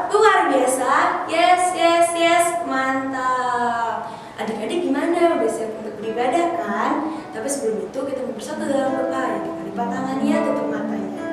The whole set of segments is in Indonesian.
luar biasa. Yes, yes, yes, mantap. Adik-adik gimana? Udah siap untuk beribadah kan? Tapi sebelum itu kita mau bersatu dalam doa. Kita lipat tangannya, tutup matanya.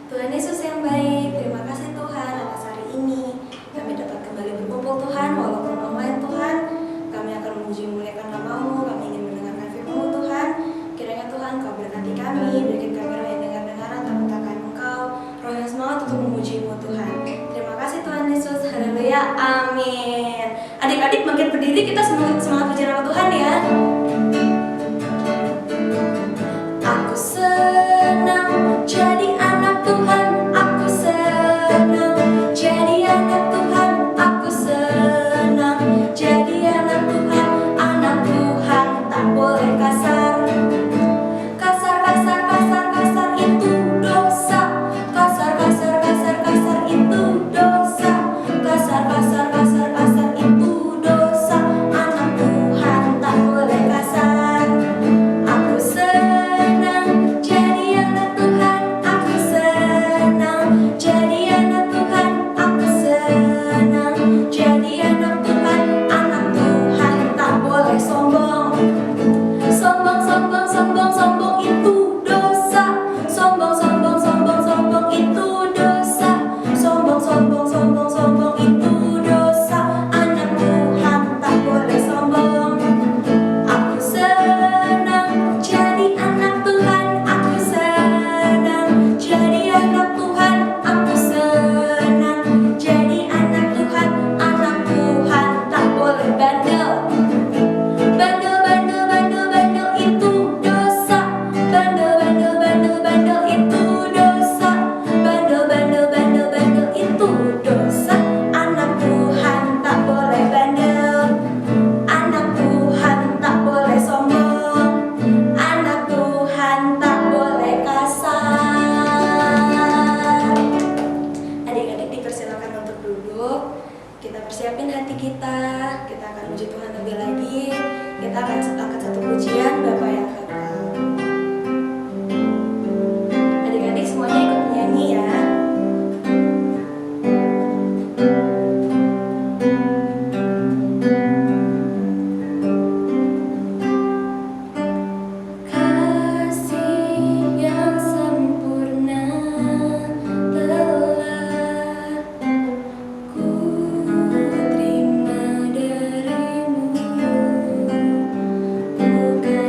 Tuhan Yesus yang baik, terima kasih Tuhan atas hari ini. Kami dapat kembali berkumpul Tuhan, walaupun online Tuhan. Kami akan memuji muliakan nama-Mu, kami ingin mendengarkan firman-Mu Tuhan. Kiranya Tuhan Kau berkati kami, berikan kami roh yang dengar-dengaran, takut-takut Engkau, roh yang semangat untuk memuji-Mu Tuhan. Terima kasih Tuhan Yesus, haleluya, amin. Adik-adik makin berdiri, kita semangat puji nama Tuhan ya. Aku senang jadi anak Tuhan, aku senang jadi anak Tuhan, aku senang jadi anak Tuhan. Anak Tuhan tak boleh kasar. Kasar, kasar, kasar, kasar itu dosa. Kasar, kasar, kasar, kasar itu dosa. Kasar, kasar, kasar, kasar itu dosa. Anak Tuhan tak boleh kasar. Aku senang jadi anak Tuhan, aku senang jadi anak Tuhan, aku senang jadi anak Tuhan. Anak Tuhan tak boleh sombong. Sombong, sombong, sombong, sombong itu dosa. Sombong, sombong, sombong, sombong itu dosa. Sombong, sombong, sombong, sombong itu dosa. Anak Tuhan tak boleh sombong. Aku senang jadi anak Tuhan, aku senang jadi anak Tuhan, aku senang jadi anak Tuhan. Anak Tuhan tak boleh bandel. Bandel, bandel, bandel, bandel itu dosa. Bandel, bandel, bandel, bandel itu dosa. Bandel, bandel, bandel, bandel itu dosa. Anak Tuhan tak boleh bandel. Anak Tuhan tak boleh sombong. Anak Tuhan tak boleh kasar. Adik-adik dipersilakan untuk duduk. Kita persiapin hati kita. Kita akan puji Tuhan lebih lagi. Kita akan angkat satu pujian Bapa yang kekal. Adik-adik semuanya ikut menyanyi ya. Kasih yang sempurna telah ku terima darimu, bukan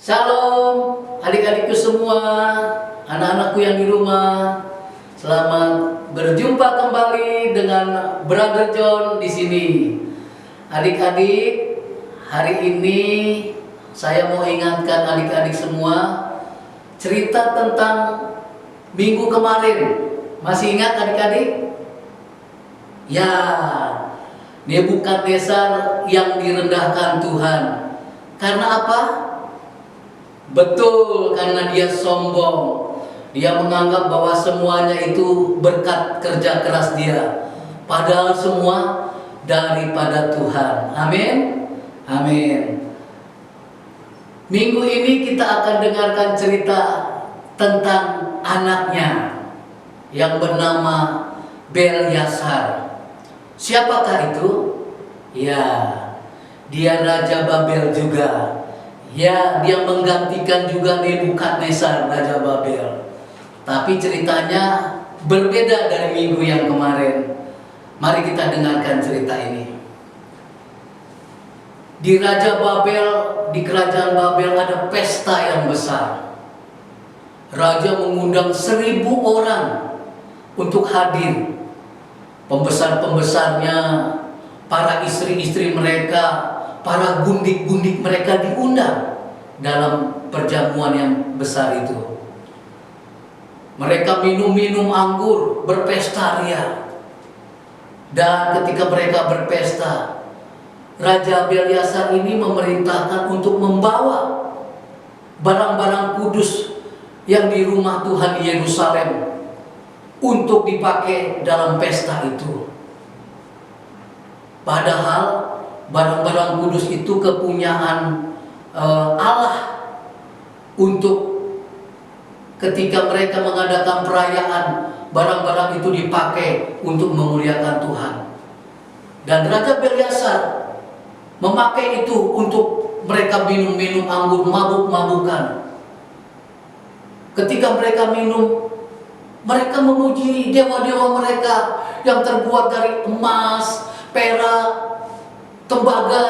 Shalom adik-adikku semua, anak-anakku yang di rumah. Selamat berjumpa kembali dengan Brother John di sini. Adik-adik, hari ini saya mau ingatkan adik-adik semua cerita tentang minggu kemarin. Masih ingat adik-adik? Ya, Nebukadnezar yang direndahkan Tuhan. Karena apa? Betul, karena dia sombong. Dia menganggap bahwa semuanya itu berkat kerja keras dia. Padahal semua daripada Tuhan. Amin. Amin. Minggu ini kita akan dengarkan cerita tentang anaknya yang bernama Belshazzar. Siapakah itu? Ya, dia Raja Babel juga. Ya, dia menggantikan juga Nebukadnezar, Raja Babel. Tapi ceritanya berbeda dari minggu yang kemarin. Mari kita dengarkan cerita ini. Di Raja Babel, di kerajaan Babel ada pesta yang besar. Raja mengundang 1.000 orang untuk hadir. Pembesar-pembesarnya, para istri-istri mereka, para gundik-gundik mereka diundang dalam perjamuan yang besar itu. Mereka minum-minum anggur, berpesta ria. Dan ketika mereka berpesta, Raja Belshazzar ini memerintahkan untuk membawa barang-barang kudus yang di rumah Tuhan di Yerusalem untuk dipakai dalam pesta itu. Padahal barang-barang kudus itu kepunyaan Allah, untuk ketika mereka mengadakan perayaan, barang-barang itu dipakai untuk memuliakan Tuhan. Dan Raja Belshazzar memakai itu untuk mereka minum-minum anggur, mabuk-mabukan. Ketika mereka minum, mereka memuji dewa-dewa mereka yang terbuat dari emas, perak, tembaga,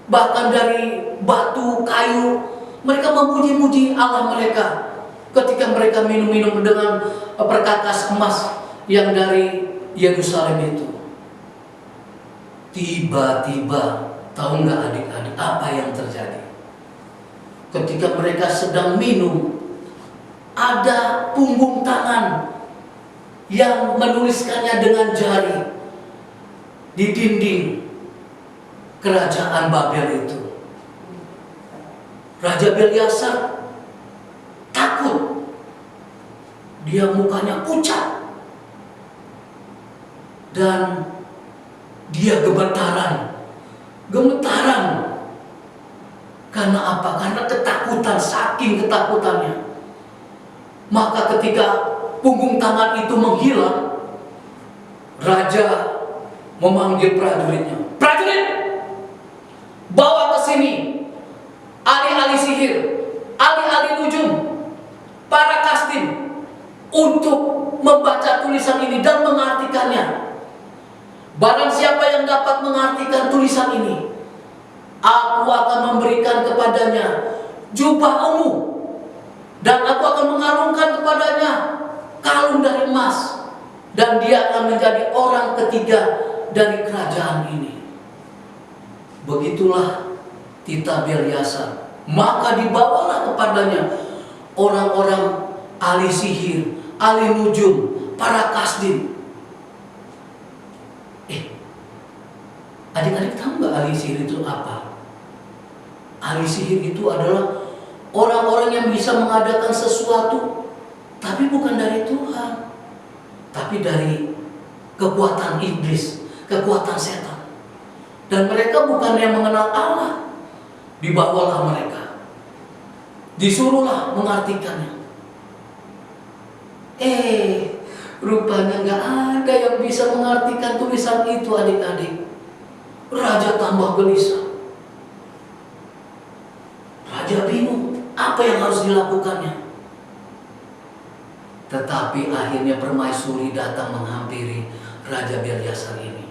bahkan dari batu, kayu. Mereka memuji-muji Allah mereka ketika mereka minum-minum dengan perkakas emas yang dari Yerusalem itu. Tiba-tiba, tahu nggak adik-adik apa yang terjadi? Ketika mereka sedang minum, ada punggung tangan yang menuliskannya dengan jari di dinding kerajaan Babel itu. Raja Belshazzar takut. Dia mukanya pucat. Dan dia gemetaran. Karena apa? Karena ketakutan, saking ketakutannya. Maka ketika punggung tangan itu menghilang, raja memanggil prajuritnya. Prajurit, bawa ke sini ahli-ahli sihir, ahli-ahli nujum, para kastin, untuk membaca tulisan ini dan mengartikannya. Barang siapa yang dapat mengartikan tulisan ini, aku akan memberikan kepadanya jubah ungu, dan aku akan mengarungkan kepadanya kalung dari emas, dan dia akan menjadi orang ketiga dari kerajaan ini. Begitulah titah Belshazzar. Maka dibawalah kepadanya orang-orang ahli sihir, ahli nujum, para kasdin. Adik-adik tahu nggak ahli sihir itu apa? Ahli sihir itu adalah orang-orang yang bisa mengadakan sesuatu, tapi bukan dari Tuhan, tapi dari kekuatan iblis, kekuatan setan. Dan mereka bukan yang mengenal Allah. Dibawalah mereka, disuruhlah mengartikannya. Rupanya nggak ada yang bisa mengartikan tulisan itu, adik-adik. Raja tambah gelisah. Raja bingung apa yang harus dilakukannya. Tetapi akhirnya permaisuri datang menghampiri Raja Belshazzar ini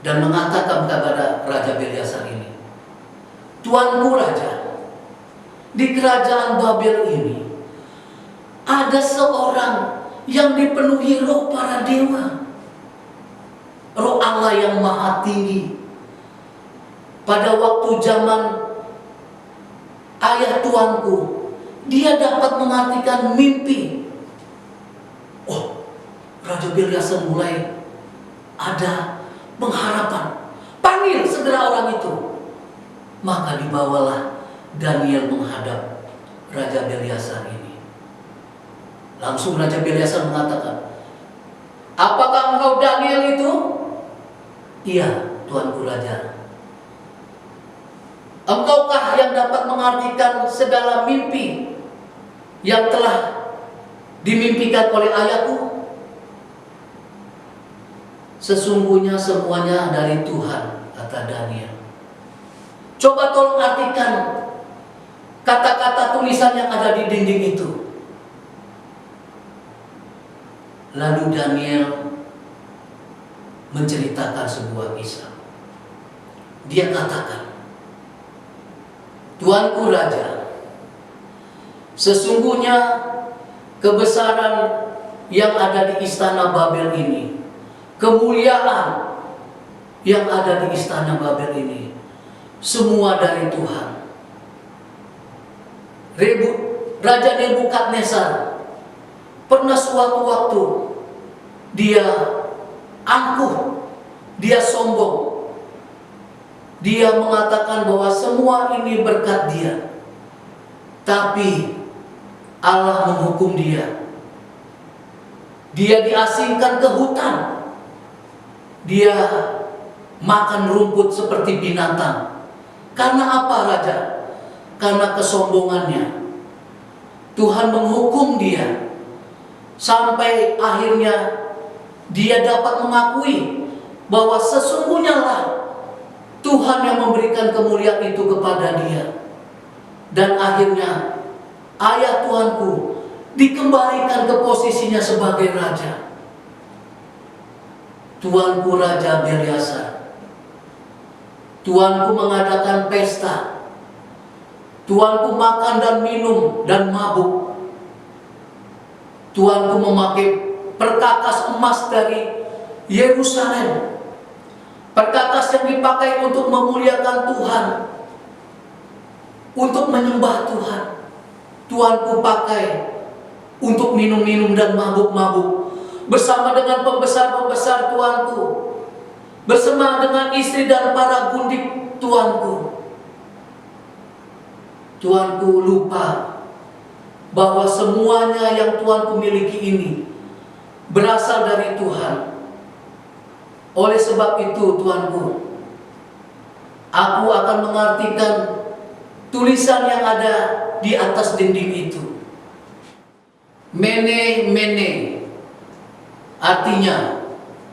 dan mengatakan kepada Raja Belshazzar ini, "Tuanku Raja, di kerajaan Babel ini ada seorang yang dipenuhi roh para dewa, roh Allah yang maha tinggi. Pada waktu zaman ayah tuanku, dia dapat mengartikan mimpi. Oh, Raja Belshazzar mulai ada pengharapan. Panggil segera orang itu. Maka dibawalah Daniel menghadap Raja Belshazzar ini. Langsung Raja Belshazzar mengatakan, apakah engkau Daniel itu? Iya, tuanku Raja. Engkaukah yang dapat mengartikan segala mimpi yang telah dimimpikan oleh ayahku? Sesungguhnya semuanya dari Tuhan, kata Daniel. Coba tolong artikan kata-kata tulisan yang ada di dinding itu. Lalu Daniel menceritakan sebuah kisah. Dia katakan, Tuanku Raja, sesungguhnya kebesaran yang ada di istana Babel ini, kemuliaan yang ada di istana Babel ini, semua dari Tuhan. Raja Nebukadnezar pernah suatu waktu dia angkuh, dia sombong. Dia mengatakan bahwa semua ini berkat dia. Tapi Allah menghukum dia. Dia diasingkan ke hutan. Dia makan rumput seperti binatang. Karena apa, Raja? Karena kesombongannya. Tuhan menghukum dia. Sampai akhirnya dia dapat mengakui bahwa sesungguhnya lah Tuhan yang memberikan kemuliaan itu kepada dia. Dan akhirnya ayah tuanku dikembalikan ke posisinya sebagai raja. Tuanku Raja Belshazzar. Tuanku mengadakan pesta. Tuanku makan dan minum dan mabuk. Tuanku memakai perkakas emas dari Yerusalem. Perkakas yang dipakai untuk memuliakan Tuhan, untuk menyembah Tuhan. Tuanku pakai untuk minum-minum dan mabuk-mabuk bersama dengan pembesar-pembesar tuanku, bersama dengan istri dan para gundik tuanku. Tuanku lupa bahwa semuanya yang tuanku miliki ini berasal dari Tuhan. Oleh sebab itu, tuanku, aku akan mengartikan tulisan yang ada di atas dinding itu. Mene, mene, artinya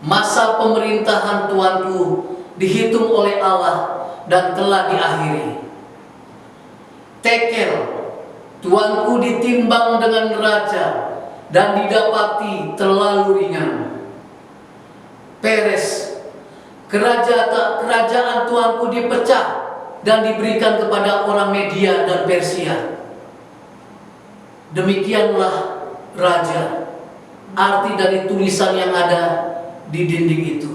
masa pemerintahan tuanku dihitung oleh Allah dan telah diakhiri. Tekel, tuanku ditimbang dengan raja dan didapati terlalu ringan. Peres, kerajaan tuanku dipecah dan diberikan kepada orang Media dan Persia. Demikianlah raja, arti dari tulisan yang ada di dinding itu.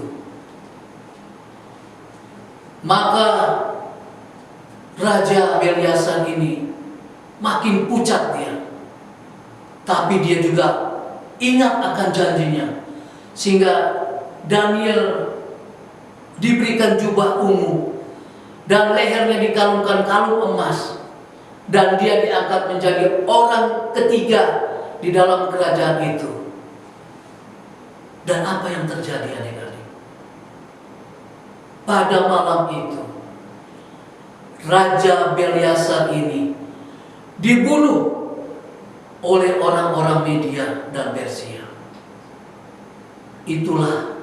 Maka Raja Belshazzar ini makin pucat dia. Tapi dia juga ingat akan janjinya. Sehingga Daniel diberikan jubah ungu dan lehernya dikalungkan kalung emas, dan dia diangkat menjadi orang ketiga di dalam kerajaan itu. Dan apa yang terjadi, adik-adik? Pada malam itu Raja Belshazzar ini dibunuh oleh orang-orang Media dan Persia. Itulah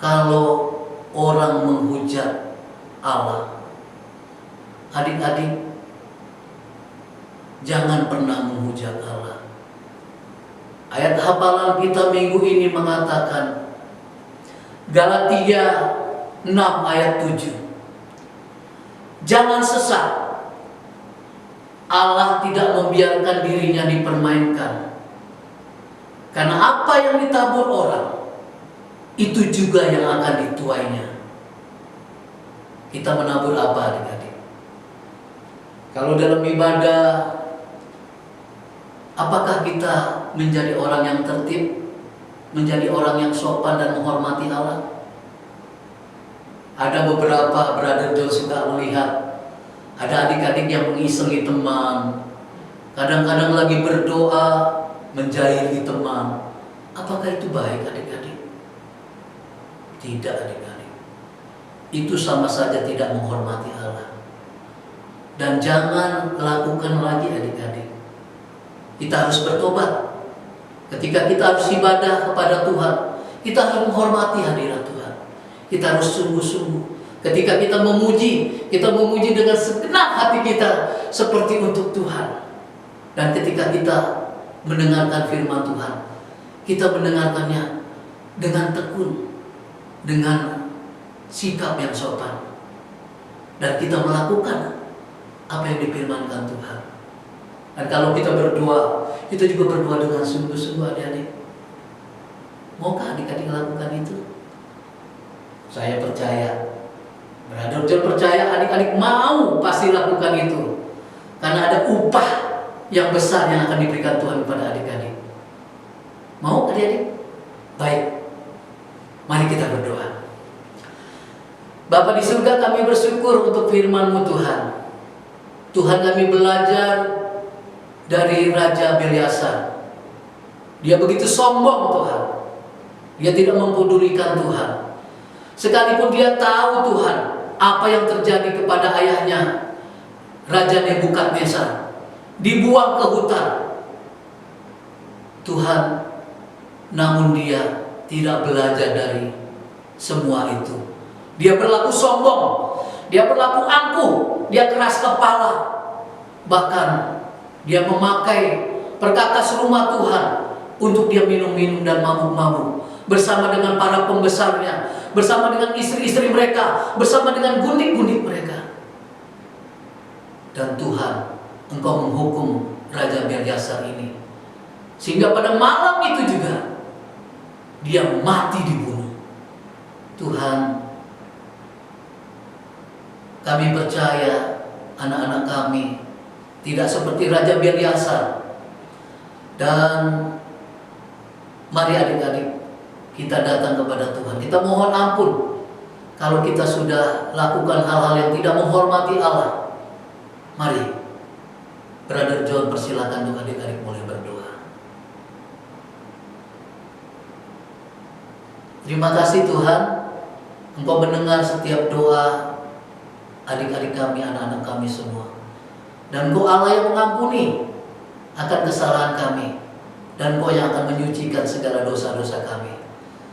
kalau orang menghujat Allah. Adik-adik, jangan pernah menghujat Allah. Ayat hafalan kita minggu ini mengatakan, Galatia 6 ayat 7. Jangan sesat. Allah tidak membiarkan dirinya dipermainkan. Karena apa yang ditabur orang, itu juga yang akan dituainya. Kita menabur apa adik-adik? Kalau dalam ibadah, apakah kita menjadi orang yang tertib? Menjadi orang yang sopan dan menghormati Allah? Ada beberapa brother John suka melihat ada adik-adik yang mengisengi teman, kadang-kadang lagi berdoa menjahili teman. Apakah itu baik adik-adik? Tidak adik-adik. Itu sama saja tidak menghormati Allah. Dan jangan lakukan lagi adik-adik. Kita harus bertobat. Ketika kita harus ibadah kepada Tuhan, kita harus menghormati hadirat Tuhan. Kita harus sungguh-sungguh. Ketika kita memuji dengan segenap hati kita seperti untuk Tuhan. Dan ketika kita mendengarkan firman Tuhan, kita mendengarkannya dengan tekun, dengan sikap yang sopan, dan kita melakukan apa yang difirmankan Tuhan. Dan kalau kita berdoa, kita juga berdoa dengan sungguh-sungguh adik-adik. Maukah adik-adik lakukan itu? Saya percaya, Brother John percaya adik-adik mau pasti lakukan itu. Karena ada upah yang besar yang akan diberikan Tuhan kepada adik-adik. Mau adik-adik? Baik, mari kita berdoa. Bapa di surga, kami bersyukur untuk firman-Mu Tuhan. Tuhan, kami belajar dari Raja Belshazzar. Dia begitu sombong Tuhan. Dia tidak mempedulikan Tuhan. Sekalipun dia tahu Tuhan apa yang terjadi kepada ayahnya, Raja Nebukadnezar, dibuang ke hutan. Tuhan, namun dia tidak belajar dari semua itu. Dia berlaku sombong, dia berlaku angkuh, dia keras kepala. Bahkan dia memakai perkakas rumah Tuhan untuk dia minum-minum dan mabuk-mabuk bersama dengan para pembesarnya, bersama dengan istri-istri mereka, bersama dengan gundik-gundik mereka. Dan Tuhan, Engkau menghukum Raja Belshazzar ini, sehingga pada malam itu juga dia mati dibunuh. Tuhan, kami percaya anak-anak kami tidak seperti Raja Belshazzar. Dan mari adik-adik, kita datang kepada Tuhan. Kita mohon ampun kalau kita sudah lakukan hal-hal yang tidak menghormati Allah. Mari, Brother John persilakan untuk adik-adik mulai berdoa. Terima kasih Tuhan, Engkau mendengar setiap doa adik-adik kami, anak-anak kami semua. Dan Engkau Allah yang mengampuni akan kesalahan kami, dan Engkau yang akan menyucikan segala dosa-dosa kami.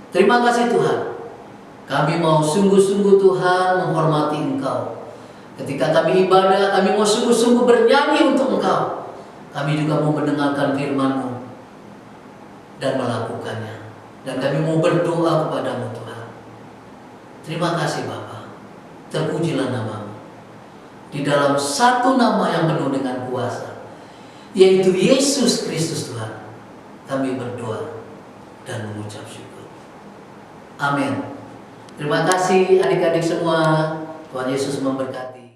Terima kasih Tuhan. Kami mau sungguh-sungguh Tuhan menghormati Engkau. Ketika kami ibadah, kami mau sungguh-sungguh bernyanyi untuk Engkau. Kami juga mau mendengarkan firman-Mu dan melakukannya. Dan kami mau berdoa kepada-Mu Tuhan. Terima kasih Bapa. Terpujilah nama-Mu. Di dalam satu nama yang penuh dengan kuasa, yaitu Yesus Kristus Tuhan, kami berdoa dan mengucap syukur. Amin. Terima kasih adik-adik semua. Tuhan Yesus memberkati.